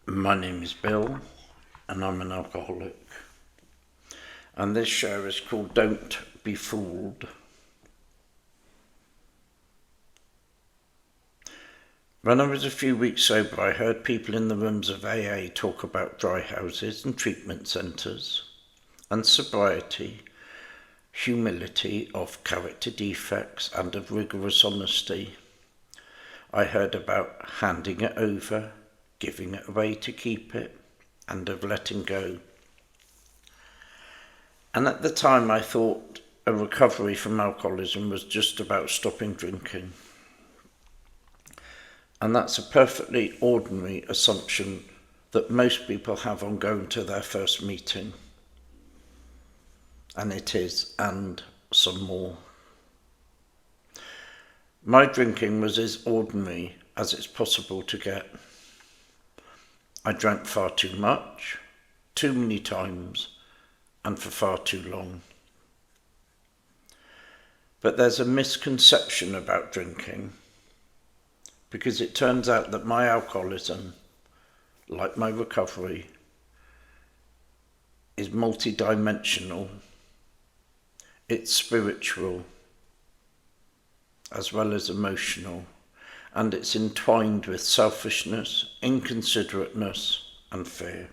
My name is Bill, and I'm an alcoholic. And this show is called Don't Be Fooled. When I was a few weeks sober, I heard people in the rooms of AA talk about dry houses and treatment centres, and sobriety, humility of character defects, and of rigorous honesty. I heard about handing it over, giving it away to keep it, and of letting go. And at the time I thought a recovery from alcoholism was just about stopping drinking. And that's a perfectly ordinary assumption that most people have on going to their first meeting. And it is, and some more. My drinking was as ordinary as it's possible to get. I drank far too much, too many times, and for far too long. But there's a misconception about drinking, because it turns out that my alcoholism, like my recovery, is multidimensional. It's spiritual, as well as emotional, and it's entwined with selfishness, inconsiderateness, and fear.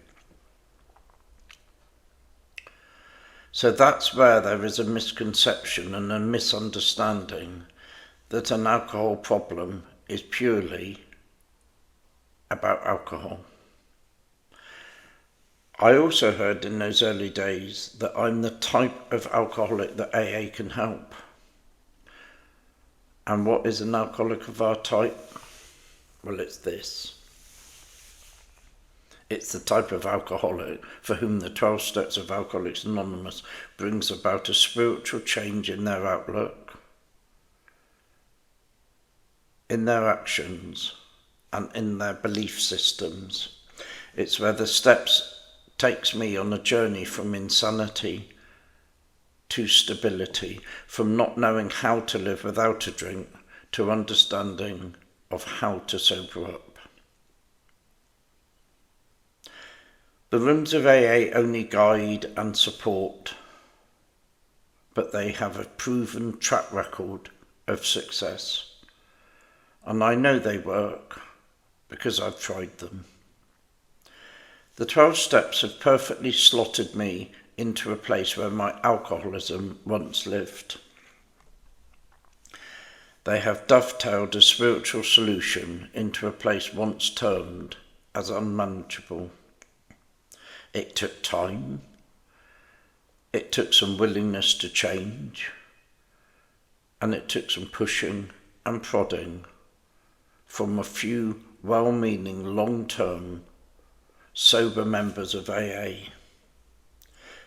So that's where there is a misconception and a misunderstanding that an alcohol problem is purely about alcohol. I also heard in those early days that I'm the type of alcoholic that AA can help. And what is an alcoholic of our type? Well, it's this. It's the type of alcoholic for whom the 12 Steps of Alcoholics Anonymous brings about a spiritual change in their outlook, in their actions, and in their belief systems. It's where the steps takes me on a journey from insanity to stability, from not knowing how to live without a drink to understanding of how to sober up. The rooms of AA only guide and support, but they have a proven track record of success. And I know they work because I've tried them. The 12 steps have perfectly slotted me into a place where my alcoholism once lived. They have dovetailed a spiritual solution into a place once termed as unmanageable. It took time. It took some willingness to change. And it took some pushing and prodding from a few well-meaning, long-term, sober members of AA.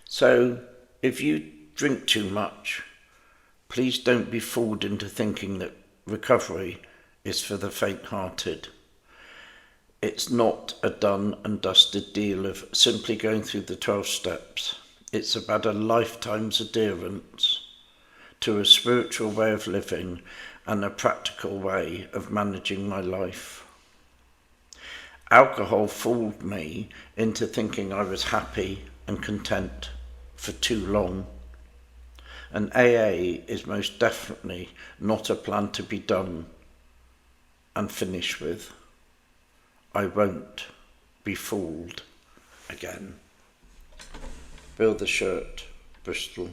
So, if you drink too much, please don't be fooled into thinking that recovery is for the faint-hearted. It's not a done and dusted deal of simply going through the 12 steps. It's about a lifetime's adherence to a spiritual way of living and a practical way of managing my life. Alcohol fooled me into thinking I was happy and content for too long. And AA is most definitely not a plan to be done and finished with. I won't be fooled again. Bill the Shirt, Bristol.